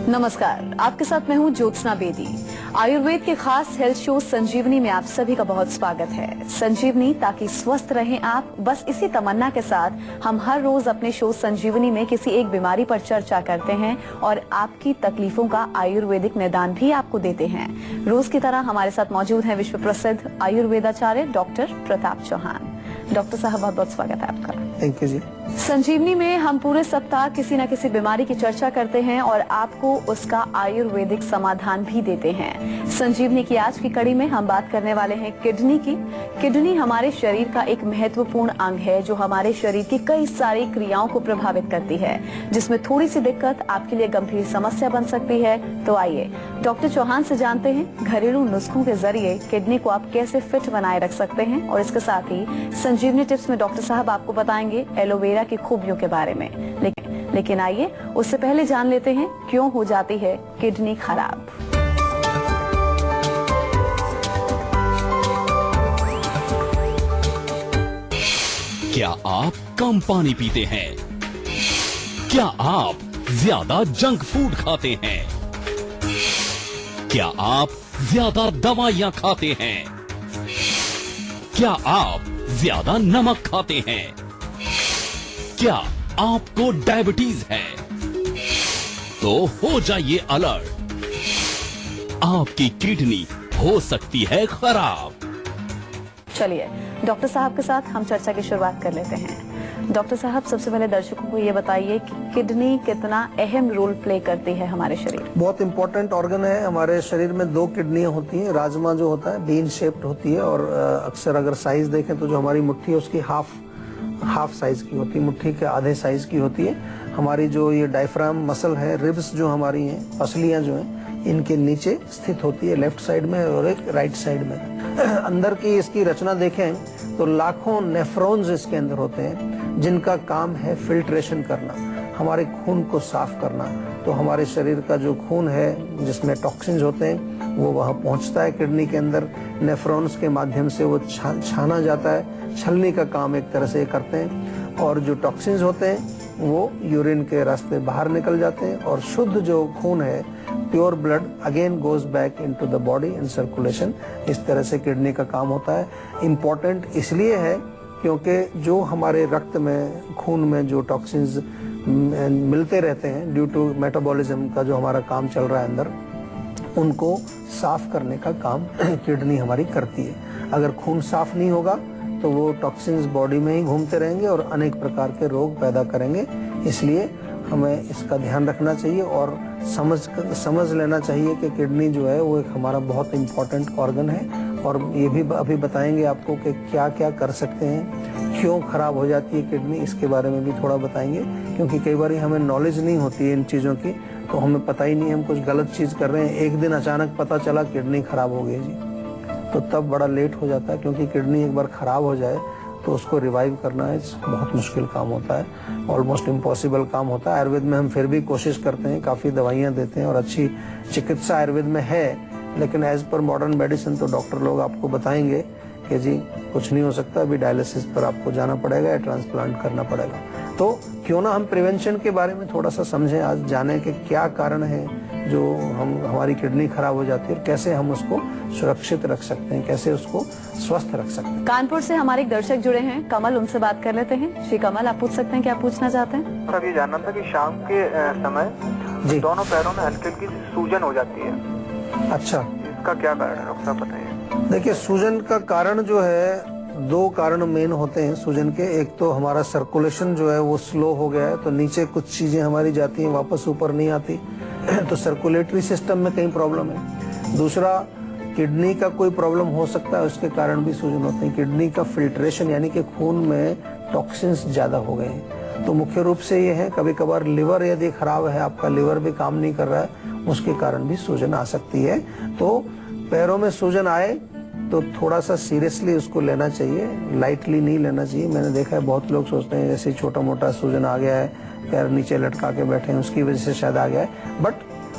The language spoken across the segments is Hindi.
नमस्कार, आपके साथ मैं हूं ज्योत्सना बेदी। आयुर्वेद के खास हेल्थ शो संजीवनी में आप सभी का बहुत स्वागत है। संजीवनी ताकि स्वस्थ रहें आप, बस इसी तमन्ना के साथ हम हर रोज अपने शो संजीवनी में किसी एक बीमारी पर चर्चा करते हैं और आपकी तकलीफों का आयुर्वेदिक निदान भी आपको देते हैं। रोज की तरह हमारे साथ मौजूद है विश्व प्रसिद्ध आयुर्वेदाचार्य डॉक्टर प्रताप चौहान। डॉक्टर साहब, बहुत बहुत स्वागत है आपका। थैंक यू जी। संजीवनी में हम पूरे सप्ताह किसी न किसी बीमारी की चर्चा करते हैं और आपको उसका आयुर्वेदिक समाधान भी देते हैं। संजीवनी की आज की कड़ी में हम बात करने वाले हैं किडनी की। किडनी हमारे शरीर का एक महत्वपूर्ण अंग है जो हमारे शरीर की कई सारी क्रियाओं को प्रभावित करती है, जिसमें थोड़ी सी दिक्कत आपके लिए गंभीर समस्या बन सकती है। तो आइए डॉक्टर चौहान से जानते हैं घरेलू नुस्खों के जरिए किडनी को आप कैसे फिट बनाए रख सकते हैं, और इसके साथ ही संजीवनी टिप्स में डॉक्टर साहब आपको बताएंगे एलोवेरा की खूबियों के बारे में। लेकिन आइए उससे पहले जान लेते हैं क्यों हो जाती है किडनी खराब। क्या आप कम पानी पीते हैं? क्या आप ज्यादा जंक फूड खाते हैं? क्या आप ज्यादा दवाइयां खाते हैं? क्या आप ज्यादा नमक खाते हैं? क्या आपको डायबिटीज है? तो हो जाइए अलर्ट, आपकी किडनी हो सकती है खराब। चलिए डॉक्टर साहब के साथ हम चर्चा की शुरुआत कर लेते हैं। डॉक्टर साहब, सबसे पहले दर्शकों को ये बताइए कि किडनी कितना अहम रोल प्ले करती है हमारे शरीर। बहुत इंपॉर्टेंट ऑर्गन है हमारे शरीर में। 2 किडनियां होती हैं। राजमा जो होता है बीन शेप्ड होती है, और अक्सर अगर साइज देखें तो जो हमारी मुट्ठी है उसकी हाफ साइज की होती है, मुट्ठी के आधे साइज की होती है। हमारी जो ये डायफ्राम मसल है, रिब्स जो हमारी हैं, पसलियां जो हैं, इनके नीचे स्थित होती है, लेफ्ट साइड में और एक राइट साइड में। अंदर की इसकी रचना देखें तो लाखों नेफ्रॉन्स इसके अंदर होते हैं, जिनका काम है फिल्ट्रेशन करना, हमारे खून को साफ करना। तो हमारे शरीर का जो खून है जिसमें टॉक्सिन्स होते हैं वो वहाँ पहुँचता है किडनी के अंदर, नेफ्रॉन्स के माध्यम से वो छाना जाता है, छलनी का काम एक तरह से करते हैं, और जो टॉक्सिन्स होते हैं वो यूरिन के रास्ते बाहर निकल जाते हैं, और शुद्ध जो खून है, pure blood again goes back into the body in circulation. इस तरह से किडनी का काम होता है। इम्पोर्टेंट इसलिए है क्योंकि जो हमारे रक्त में, खून में जो टॉक्सिन्स मिलते रहते हैं ड्यू टू मेटाबॉलिज्म का जो हमारा काम चल रहा है अंदर, उनको साफ करने का काम किडनी हमारी करती है। अगर खून साफ नहीं होगा तो वो टॉक्सिन्स बॉडी में ही घूमते रहेंगे और अनेक प्रकार के रोग पैदा करेंगे। इसलिए हमें इसका ध्यान रखना चाहिए और समझ लेना चाहिए कि किडनी जो है वो एक हमारा बहुत इम्पोर्टेंट ऑर्गन है। और ये भी अभी बताएंगे आपको कि क्या क्या कर सकते हैं, क्यों खराब हो जाती है किडनी, इसके बारे में भी थोड़ा बताएंगे। क्योंकि कई बार हमें नॉलेज नहीं होती है इन चीज़ों की, तो हमें पता ही नहीं, हम कुछ गलत चीज़ कर रहे हैं, एक दिन अचानक पता चला किडनी खराब हो गई जी, तो तब बड़ा लेट हो जाता है। क्योंकि किडनी एक बार खराब हो जाए तो उसको रिवाइव करना है बहुत मुश्किल काम होता है, ऑलमोस्ट इम्पॉसिबल काम होता है। आयुर्वेद में हम फिर भी कोशिश करते हैं, काफ़ी दवाइयाँ देते हैं और अच्छी चिकित्सा आयुर्वेद में है, लेकिन एज पर मॉडर्न मेडिसिन तो डॉक्टर लोग आपको बताएंगे कि जी कुछ नहीं हो सकता, अभी डायलिसिस पर आपको जाना पड़ेगा या ट्रांसप्लांट करना पड़ेगा। तो क्यों ना हम प्रिवेंशन के बारे में थोड़ा सा समझें, आज जाने के क्या कारण है जो हमारी किडनी खराब हो जाती है और कैसे हम उसको सुरक्षित रख सकते हैं, कैसे उसको स्वस्थ रख सकते हैं। कानपुर से हमारे एक दर्शक जुड़े हैं, कमल, उनसे बात कर लेते हैं। श्री कमल, आप पूछ सकते हैं, क्या पूछना चाहते हैं? सर, ये जानना था कि शाम के समय दोनों पैरों में हल्की हल्की सूजन हो जाती है। अच्छा, इसका क्या कारण है डॉक्टर साहब, बताइए। देखिए, सूजन का कारण जो है, 2 कारण मेन होते हैं सूजन के। एक तो हमारा सर्कुलेशन जो है वो स्लो हो गया है, तो नीचे कुछ चीजें हमारी जाती हैं, वापस ऊपर नहीं आती, तो सर्कुलेटरी सिस्टम में कहीं प्रॉब्लम है। दूसरा, किडनी का कोई प्रॉब्लम हो सकता है, उसके कारण भी सूजन होते हैं। किडनी का फिल्ट्रेशन यानी कि खून में टॉक्सिन्स ज्यादा हो गए हैं, तो मुख्य रूप से ये है। कभी कभार लिवर यदि खराब है, आपका लिवर भी काम नहीं कर रहा है, उसके कारण भी सूजन आ सकती है। तो पैरों में सूजन आए तो थोड़ा सा सीरियसली उसको लेना चाहिए, लाइटली नहीं लेना चाहिए। मैंने देखा है बहुत लोग सोचते हैं जैसे छोटा मोटा सूजन आ गया है, पैर नीचे लटका के बैठे हैं, उसकी वजह से शायद आ गया है, बट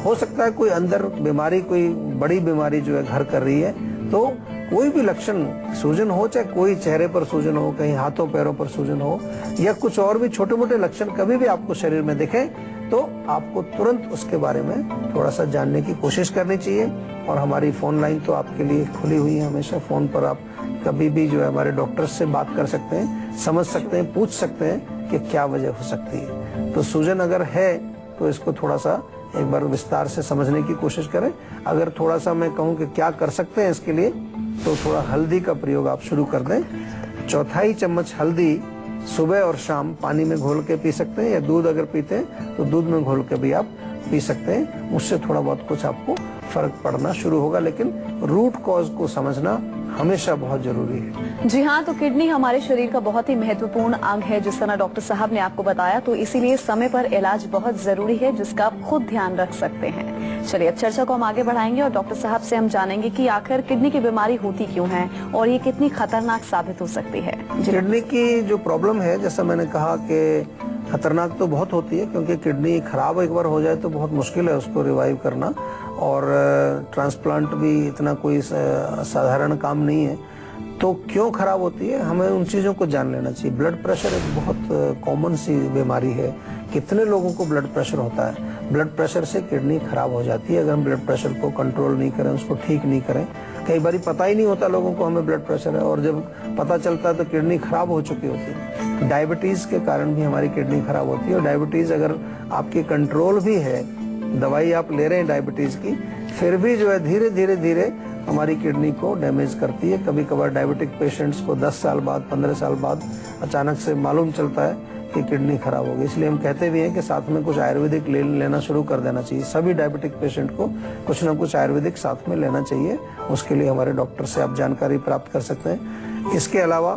हो सकता है कोई अंदर बीमारी, कोई बड़ी बीमारी जो है घर कर रही है। तो कोई भी लक्षण सूजन हो, चाहे कोई चेहरे पर सूजन हो, कहीं हाथों पैरों पर सूजन हो, या कुछ और भी छोटे मोटे लक्षण कभी भी आपको शरीर में दिखे, तो आपको तुरंत उसके बारे में थोड़ा सा जानने की कोशिश करनी चाहिए। और हमारी फोन लाइन तो आपके लिए खुली हुई है हमेशा। फोन पर आप कभी भी जो है हमारे डॉक्टर्स से बात कर सकते हैं, समझ सकते हैं, पूछ सकते हैं कि क्या वजह हो सकती है। तो सूजन अगर है तो इसको थोड़ा सा एक बार विस्तार से समझने की कोशिश करें। अगर थोड़ा सा मैं कहूँ कि क्या कर सकते हैं इसके लिए, तो थोड़ा हल्दी का प्रयोग आप शुरू कर दें। 1/4 चम्मच हल्दी सुबह और शाम पानी में घोल के पी सकते हैं, या दूध अगर पीते हैं तो दूध में घोल के भी आप पी सकते हैं। उससे थोड़ा बहुत कुछ आपको फर्क पड़ना शुरू होगा, लेकिन रूट कॉज को समझना हमेशा बहुत जरूरी है। जी हाँ, तो किडनी हमारे शरीर का बहुत ही महत्वपूर्ण अंग है, जिस तरह डॉक्टर साहब ने आपको बताया। तो इसीलिए समय पर इलाज बहुत जरूरी है, जिसका आप खुद ध्यान रख सकते हैं। चलिए अब चर्चा को हम आगे बढ़ाएंगे और डॉक्टर साहब से हम जानेंगे कि आखिर किडनी की बीमारी होती क्यों है और ये कितनी खतरनाक साबित हो सकती है। किडनी की जो प्रॉब्लम है, जैसा मैंने कहा कि खतरनाक तो बहुत होती है, क्योंकि किडनी खराब एक बार हो जाए तो बहुत मुश्किल है उसको रिवाइव करना, और ट्रांसप्लांट भी इतना कोई साधारण काम नहीं है। तो क्यों खराब होती है, हमें उन चीज़ों को जान लेना चाहिए। ब्लड प्रेशर एक बहुत कॉमन सी बीमारी है। कितने लोगों को ब्लड प्रेशर होता है? ब्लड प्रेशर से किडनी खराब हो जाती है अगर हम ब्लड प्रेशर को कंट्रोल नहीं करें, उसको ठीक नहीं करें। कई बार पता ही नहीं होता लोगों को हमें ब्लड प्रेशर है, और जब पता चलता है तो किडनी खराब हो चुकी होती है। डायबिटीज के कारण भी हमारी किडनी खराब होती है, और डायबिटीज अगर आपकी कंट्रोल भी है, दवाई आप ले रहे हैं डायबिटीज की, फिर भी जो है धीरे धीरे धीरे हमारी किडनी को डैमेज करती है। कभी कभार डायबिटिक पेशेंट्स को 10 साल बाद, 15 साल बाद अचानक से मालूम चलता है कि किडनी खराब हो गई। इसलिए हम कहते भी हैं कि साथ में कुछ आयुर्वेदिक लेना शुरू कर देना चाहिए। सभी डायबिटिक पेशेंट को कुछ ना कुछ आयुर्वेदिक साथ में लेना चाहिए। उसके लिए हमारे डॉक्टर से आप जानकारी प्राप्त कर सकते हैं। इसके अलावा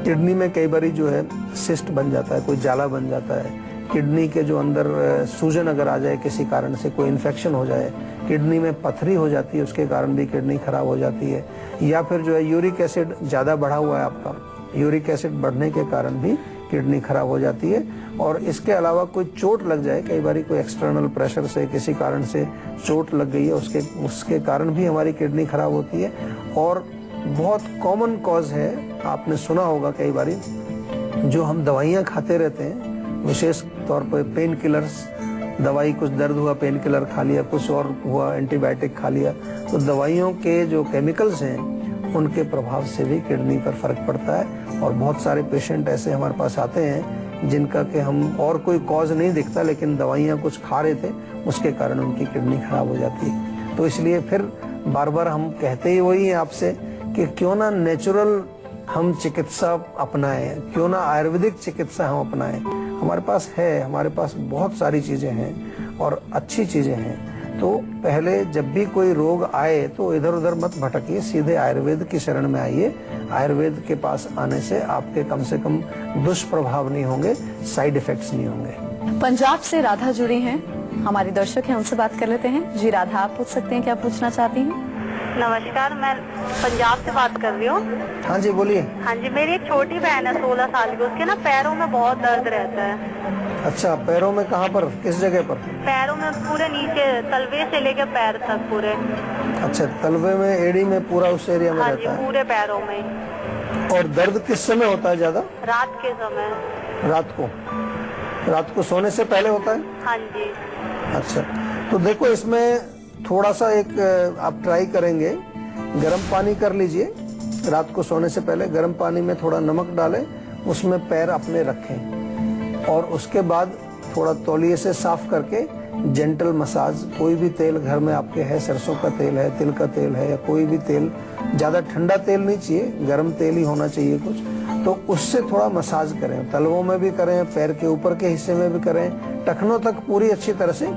किडनी में कई बार जो है सिस्ट बन जाता है, कोई जाला बन जाता है। किडनी के जो अंदर सूजन अगर आ जाए किसी कारण से, कोई इन्फेक्शन हो जाए, किडनी में पथरी हो जाती है, उसके कारण भी किडनी खराब हो जाती है। या फिर जो है यूरिक एसिड ज़्यादा बढ़ा हुआ है आपका, यूरिक एसिड बढ़ने के कारण भी किडनी खराब हो जाती है। और इसके अलावा कोई चोट लग जाए, कई बार कोई एक्सटर्नल प्रेशर से किसी कारण से चोट लग गई है, उसके कारण भी हमारी किडनी खराब होती है। और बहुत कॉमन कॉज है, आपने सुना होगा कई बार, जो हम दवाइयाँ खाते रहते हैं, विशेष तौर पर पेन किलर्स, दवाई कुछ दर्द हुआ पेन किलर खा लिया, कुछ और हुआ एंटीबायोटिक खा लिया, तो दवाइयों के जो केमिकल्स हैं उनके प्रभाव से भी किडनी पर फर्क पड़ता है। और बहुत सारे पेशेंट ऐसे हमारे पास आते हैं जिनका कि हम और कोई कॉज नहीं दिखता, लेकिन दवाइयाँ कुछ खा रहे थे, उसके कारण उनकी किडनी खराब हो जाती है। तो इसलिए फिर बार बार हम कहते ही वही हैं आपसे कि क्यों ना नेचुरल हम चिकित्सा अपनाएं, क्यों ना आयुर्वेदिक चिकित्सा हम अपनाएं। हमारे पास है, हमारे पास बहुत सारी चीजें हैं और अच्छी चीजें हैं। तो पहले जब भी कोई रोग आए तो इधर उधर मत भटकिए, सीधे आयुर्वेद की शरण में आइए। आयुर्वेद के पास आने से आपके कम से कम दुष्प्रभाव नहीं होंगे, साइड इफेक्ट्स नहीं होंगे। पंजाब से राधा जुड़ी हैं, हमारी दर्शक हैं, उनसे बात कर लेते हैं। जी राधा, आप पूछ सकते हैं, क्या पूछना चाहती हैं? नमस्कार, मैं पंजाब से बात कर रही हूँ। हाँ जी बोलिए। हाँ जी, मेरी एक छोटी बहन है 16 साल की, उसके ना पैरों में बहुत दर्द रहता है। अच्छा, पैरों में कहाँ पर, किस जगह पर? पैरों में पूरे नीचे, तलवे से लेके पैर तक पूरे। अच्छा, तलवे में, एड़ी में, पूरा उस एरिया में हाँ रहता जी, है? पूरे पैरों में। और दर्द किस समय होता है ज्यादा? रात के समय। रात को सोने से पहले होता है? हाँ जी। अच्छा, तो देखो इसमें थोड़ा सा एक आप ट्राई करेंगे, गर्म पानी कर लीजिए, रात को सोने से पहले गर्म पानी में थोड़ा नमक डालें, उसमें पैर अपने रखें, और उसके बाद थोड़ा तौलिए से साफ करके जेंटल मसाज, कोई भी तेल घर में आपके है, सरसों का तेल है, तिल का तेल है, या कोई भी तेल, ज़्यादा ठंडा तेल नहीं चाहिए, गर्म तेल ही होना चाहिए कुछ, तो उससे थोड़ा मसाज करें। तलवों में भी करें, पैर के ऊपर के हिस्से में भी करें, टखनों तक पूरी अच्छी तरह से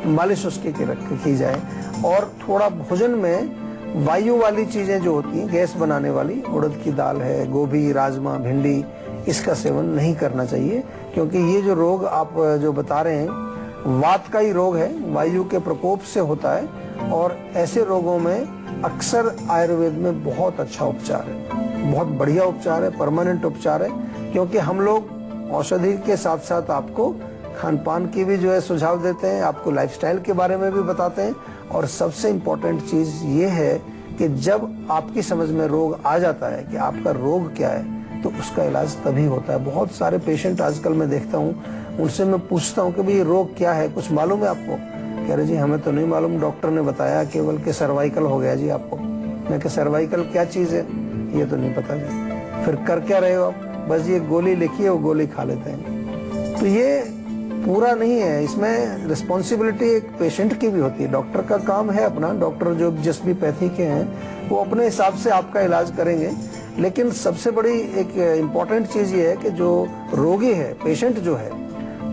मालिश उसकी की जाए। और थोड़ा भोजन में वायु वाली चीजें जो होती हैं, गैस बनाने वाली, उड़द की दाल है, गोभी, राजमा, भिंडी, इसका सेवन नहीं करना चाहिए, क्योंकि ये जो रोग आप जो बता रहे हैं वात का ही रोग है, वायु के प्रकोप से होता है। और ऐसे रोगों में अक्सर आयुर्वेद में बहुत अच्छा उपचार है, बहुत बढ़िया उपचार है, परमानेंट उपचार है, क्योंकि हम लोग औषधि के साथ साथ आपको खान पान की भी जो है सुझाव देते हैं, आपको लाइफस्टाइल के बारे में भी बताते हैं। और सबसे इम्पोर्टेंट चीज ये है कि जब आपकी समझ में रोग आ जाता है कि आपका रोग क्या है, तो उसका इलाज तभी होता है। बहुत सारे पेशेंट आजकल मैं देखता हूँ उनसे मैं पूछता हूँ कि भाई ये रोग क्या है, कुछ मालूम है आपको? कह रहे जी हमें तो नहीं मालूम, डॉक्टर ने बताया केवल कि सर्वाइकल हो गया जी आपको। मैं कहा सर्वाइकल क्या चीज़ है? ये तो नहीं पता जी। फिर कर क्या रहे हो आप? बस ये गोली लिखी है, वो गोली खा लेते हैं। तो ये पूरा नहीं है, इसमें रिस्पॉन्सिबिलिटी एक पेशेंट की भी होती है। डॉक्टर का काम है अपना, डॉक्टर जो जिस भी पैथी के हैं वो अपने हिसाब से आपका इलाज करेंगे, लेकिन सबसे बड़ी एक इम्पॉर्टेंट चीज़ ये है कि जो रोगी है, पेशेंट जो है,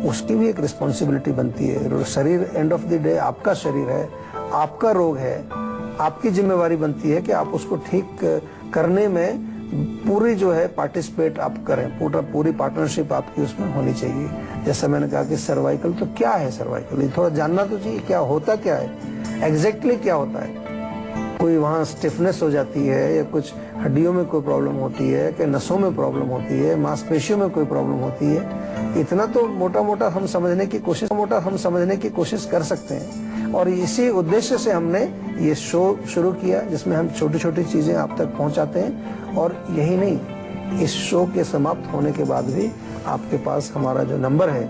उसकी भी एक रिस्पॉन्सिबिलिटी बनती है। शरीर एंड ऑफ द डे आपका शरीर है, आपका रोग है, आपकी जिम्मेवारी बनती है कि आप उसको ठीक करने में पूरी जो है पार्टिसिपेट आप करें, पूरी पार्टनरशिप आपकी उसमें होनी चाहिए। जैसा मैंने कहा कि सर्वाइकल, तो क्या है सर्वाइकल? ये थोड़ा जानना तो चाहिए, क्या होता क्या है, एग्जैक्टली क्या होता है। कोई वहाँ स्टिफनेस हो जाती है या कुछ हड्डियों में कोई प्रॉब्लम होती है, कि नसों में प्रॉब्लम होती है, मांसपेशियों में कोई प्रॉब्लम होती है, इतना तो मोटा मोटा हम समझने की कोशिश कर सकते हैं। और इसी उद्देश्य से हमने ये शो शुरू किया, जिसमें हम छोटी छोटी चीजें आप तक पहुंचाते हैं। और यही नहीं, इस शो के समाप्त होने के बाद भी आपके पास हमारा जो नंबर है,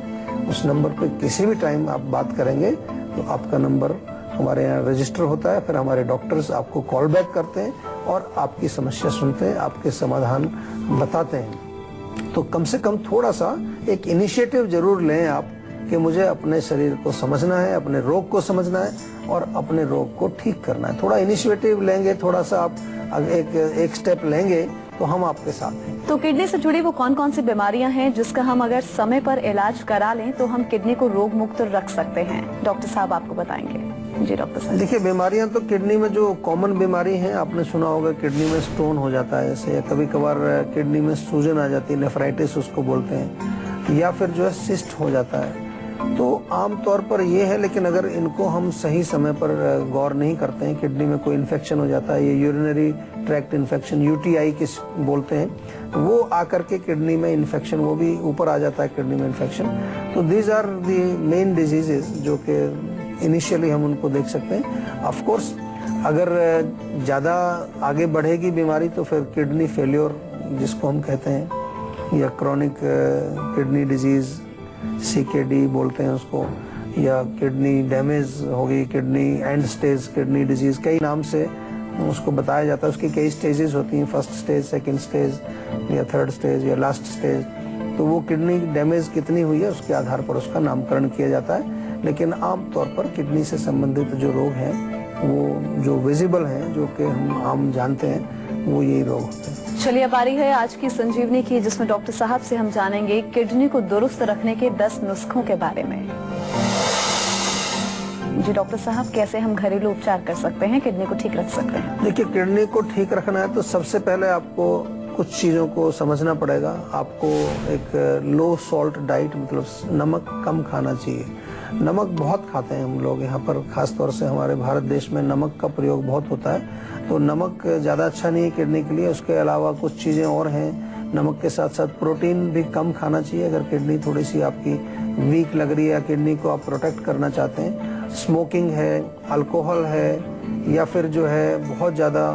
उस नंबर पे किसी भी टाइम आप बात करेंगे तो आपका नंबर हमारे यहाँ रजिस्टर होता है। फिर हमारे डॉक्टर्स आपको कॉल बैक करते हैं और आपकी समस्या सुनते हैं, आपके समाधान बताते हैं। तो कम से कम थोड़ा सा एक इनिशिएटिव जरूर लें आप कि मुझे अपने शरीर को समझना है, अपने रोग को समझना है और अपने रोग को ठीक करना है। थोड़ा इनिशिएटिव लेंगे, थोड़ा सा आप एक स्टेप लेंगे तो हम आपके साथ हैं। तो किडनी से जुड़ी वो कौन कौन सी बीमारियां हैं जिसका हम अगर समय पर इलाज करा लें तो हम किडनी को रोग मुक्त रख सकते हैं? डॉक्टर साहब आपको बताएंगे। जी डॉक्टर साहब। देखिए, बीमारियां तो किडनी में जो कॉमन बीमारी हैं, आपने सुना होगा किडनी में स्टोन हो जाता है ऐसे, कभी कभार किडनी में सूजन आ जाती है, नेफ्राइटिस उसको बोलते हैं, या फिर जो है सिस्ट हो जाता है। तो आम तौर पर ये है, लेकिन अगर इनको हम सही समय पर गौर नहीं करते हैं, किडनी में कोई इन्फेक्शन हो जाता है, ये यूरिनरी ट्रैक्ट इन्फेक्शन, यूटीआई किस बोलते हैं, वो आकर के किडनी में इन्फेक्शन, वो भी ऊपर आ जाता है किडनी में इन्फेक्शन। तो these are the main diseases जो कि इनिशियली हम उनको देख सकते हैं। ऑफ कोर्स अगर ज़्यादा आगे बढ़ेगी बीमारी तो फिर किडनी फेल्योर जिसको हम कहते हैं, या क्रॉनिक किडनी डिजीज़, CKD बोलते हैं उसको, या किडनी डैमेज होगी, kidney and stage kidney disease, कई नाम से उसको बताया जाता है। उसकी कई स्टेजेस होती हैं, फर्स्ट स्टेज, सेकंड स्टेज या थर्ड स्टेज या लास्ट स्टेज। तो वो किडनी डैमेज कितनी हुई है उसके आधार पर उसका नामकरण किया जाता है। लेकिन आम तौर पर किडनी से संबंधित जो रोग हैं, वो जो विजिबल हैं, जो कि हम आम जानते हैं, वो यही रोग होते हैं। चलिए, अब बारी है आज की संजीवनी की, जिसमें डॉक्टर साहब से हम जानेंगे किडनी को दुरुस्त रखने के 10 नुस्खों के बारे में। जी डॉक्टर साहब, कैसे हम घरेलू उपचार कर सकते हैं, किडनी को ठीक रख सकते हैं? देखिए, किडनी को ठीक रखना है तो सबसे पहले आपको कुछ चीज़ों को समझना पड़ेगा। आपको एक लो सॉल्ट डाइट, मतलब नमक कम खाना चाहिए। नमक बहुत खाते हैं हम लोग यहाँ पर, खास तौर से हमारे भारत देश में नमक का प्रयोग बहुत होता है। तो नमक ज़्यादा अच्छा नहीं है किडनी के लिए। उसके अलावा कुछ चीज़ें और हैं। नमक के साथ साथ प्रोटीन भी कम खाना चाहिए अगर किडनी थोड़ी सी आपकी वीक लग रही है या किडनी को आप प्रोटेक्ट करना चाहते हैं। स्मोकिंग है, अल्कोहल है, या फिर जो है बहुत ज़्यादा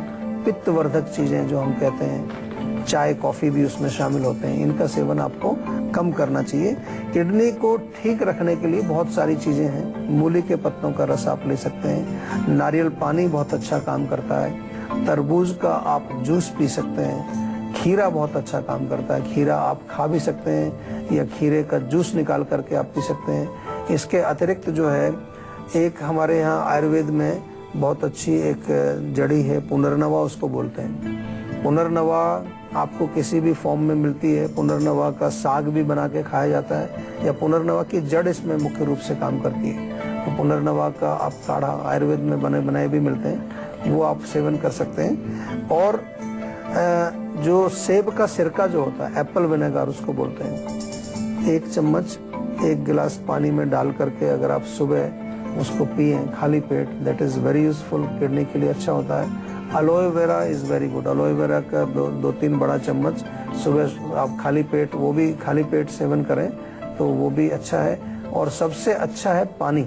पित्तवर्धक चीज़ें जो हम कहते हैं, चाय कॉफ़ी भी उसमें शामिल होते हैं, इनका सेवन आपको कम करना चाहिए। किडनी को ठीक रखने के लिए बहुत सारी चीज़ें हैं। मूली के पत्तों का रस आप ले सकते हैं, नारियल पानी बहुत अच्छा काम करता है, तरबूज का आप जूस पी सकते हैं, खीरा बहुत अच्छा काम करता है, खीरा आप खा भी सकते हैं या खीरे का जूस निकाल करके आप पी सकते हैं। इसके अतिरिक्त जो है, एक हमारे यहाँ आयुर्वेद में बहुत अच्छी एक जड़ी है, पुनर्नवा उसको बोलते हैं। पुनर्नवा आपको किसी भी फॉर्म में मिलती है। पुनर्नवा का साग भी बना के खाया जाता है, या पुनर्नवा की जड़ इसमें मुख्य रूप से काम करती है। तो पुनर्नवा का आप काढ़ा आयुर्वेद में बने बनाए भी मिलते हैं, वो आप सेवन कर सकते हैं। और जो सेब का सिरका जो होता है, एप्पल विनेगर उसको बोलते हैं, 1 चम्मच 1 गिलास पानी में डाल करके अगर आप सुबह उसको पिए खाली पेट, that is very useful, kidney के लिए अच्छा होता है। Aloe vera is very good. Aloe vera का 2-3 बड़ा चम्मच सुबह आप खाली पेट, वो भी खाली पेट सेवन करें तो वो भी अच्छा है। और सबसे अच्छा है पानी।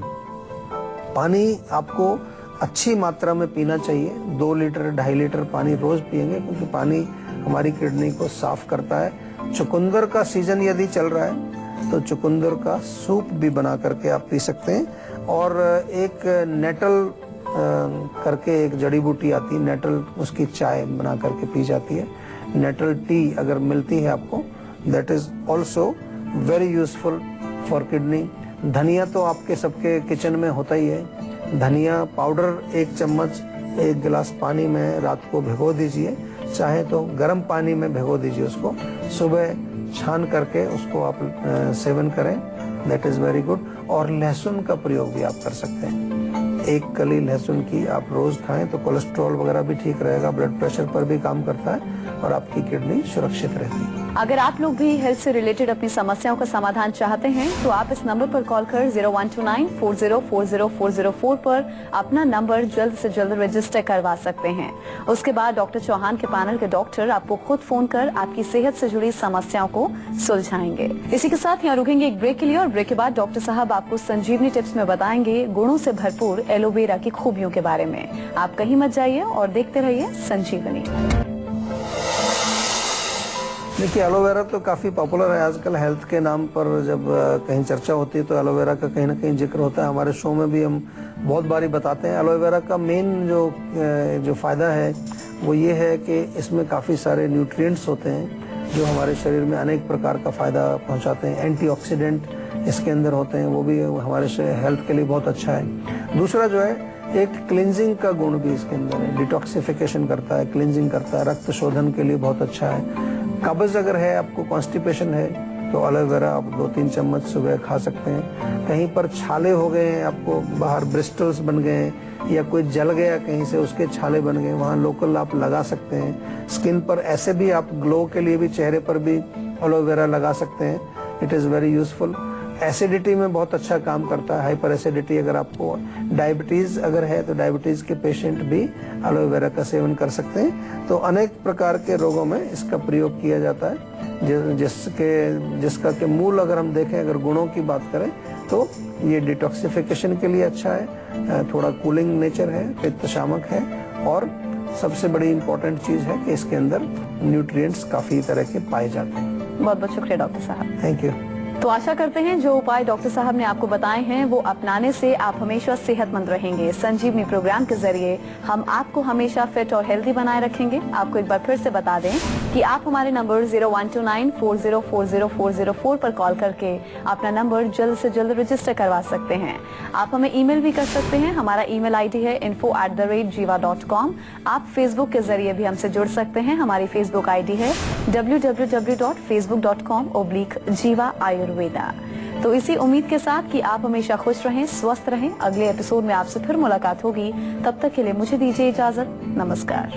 पानी आपको अच्छी मात्रा में पीना चाहिए। 2 लीटर 2.5 लीटर पानी रोज पिएंगे, क्योंकि पानी हमारी किडनी को साफ करता है। चुकंदर का सीजन यदि चल रहा है तो चुकंदर का सूप भी बना करके आप पी सकते हैं। और एक नेटल करके एक जड़ी बूटी आती है नेटल, उसकी चाय बना करके पी जाती है। नेटल टी अगर मिलती है आपको, that is also very useful for kidney. धनिया तो आपके सबके किचन में होता ही है। धनिया पाउडर 1 चम्मच 1 गिलास पानी में रात को भिगो दीजिए, चाहे तो गर्म पानी में भिगो दीजिए उसको, सुबह छान करके उसको आप सेवन करें, दैट इज वेरी गुड। और लहसुन का प्रयोग भी आप कर सकते हैं। 1 कली लहसुन की आप रोज खाएं तो कोलेस्ट्रॉल वगैरह भी ठीक रहेगा, ब्लड प्रेशर पर भी काम करता है और आपकी किडनी सुरक्षित रहती है। अगर आप लोग भी हेल्थ से रिलेटेड अपनी समस्याओं का समाधान चाहते हैं तो आप इस नंबर पर कॉल कर 0129404004 पर अपना नंबर जल्द से जल्द रजिस्टर करवा सकते हैं। उसके बाद डॉक्टर चौहान के पैनल के डॉक्टर आपको खुद फोन कर आपकी सेहत से जुड़ी समस्याओं को सुलझाएंगे। इसी के साथ यहाँ रुकेंगे एक ब्रेक के लिए और ब्रेक के बाद डॉक्टर साहब आपको संजीवनी टिप्स में बताएंगे गुणों से भरपूर एलोवेरा की खूबियों के बारे में। आप कहीं मत जाइए और देखते रहिए संजीवनी। देखिए, एलोवेरा तो काफ़ी पॉपुलर है आजकल। हेल्थ के नाम पर जब कहीं चर्चा होती है तो एलोवेरा का कहीं ना कहीं जिक्र होता है। हमारे शो में भी हम बहुत बारी बताते हैं। एलोवेरा का मेन जो फ़ायदा है वो ये है कि इसमें काफ़ी सारे न्यूट्रिएंट्स होते हैं जो हमारे शरीर में अनेक प्रकार का फ़ायदा पहुंचाते हैं। एंटीऑक्सीडेंट इसके अंदर होते हैं, वो भी हमारे हेल्थ के लिए बहुत अच्छा है। दूसरा जो है, एक क्लिनजिंग का गुण भी इसके अंदर है, डिटॉक्सिफिकेशन करता है, क्लिनजिंग करता है, रक्त शोधन के लिए बहुत अच्छा है। कब्ज अगर है, आपको कॉन्स्टिपेशन है, तो एलोवेरा आप 2-3 चम्मच सुबह खा सकते हैं। कहीं पर छाले हो गए हैं, आपको बाहर ब्रिस्टल्स बन गए हैं या कोई जल गया कहीं से, उसके छाले बन गए, वहाँ लोकल आप लगा सकते हैं। स्किन पर ऐसे भी आप ग्लो के लिए भी चेहरे पर भी एलोवेरा लगा सकते हैं। It is very useful. Acidity में बहुत अच्छा काम करता है। हाइपर एसिडिटी, अगर आपको डायबिटीज़ अगर है तो डायबिटीज़ के पेशेंट भी एलोवेरा का सेवन कर सकते हैं। तो अनेक प्रकार के रोगों में इसका प्रयोग किया जाता है, जिसका के मूल अगर हम देखें, अगर गुणों की बात करें तो ये डिटॉक्सिफिकेशन के लिए अच्छा है, थोड़ा कूलिंग नेचर है, पित्त शामक है, और सबसे बड़ी इंपॉर्टेंट चीज़ है कि इसके अंदर न्यूट्रिएंट्स काफ़ी तरह के पाए जाते हैं। बहुत बहुत शुक्रिया डॉक्टर साहब। Thank you. तो आशा करते हैं जो उपाय डॉक्टर साहब ने आपको बताए हैं वो अपनाने से आप हमेशा सेहतमंद रहेंगे। संजीवनी प्रोग्राम के जरिए हम आपको हमेशा फिट और हेल्दी बनाए रखेंगे। आपको एक बार फिर से बता दें कि आप हमारे नंबर 0129404004 पर कॉल करके अपना नंबर जल्द से जल्द रजिस्टर करवा सकते हैं। आप हमें ईमेल भी कर सकते हैं। हमारा ईमेल आईडी है info@jiva.com। आप फेसबुक के जरिए भी हमसे जुड़ सकते हैं। हमारी फेसबुक आईडी है www.facebook.com/jiva आयुर्वेदा। तो इसी उम्मीद के साथ कि आप हमेशा खुश रहें, स्वस्थ रहें। अगले एपिसोड में आपसे फिर मुलाकात होगी। तब तक के लिए मुझे दीजिए इजाजत। नमस्कार।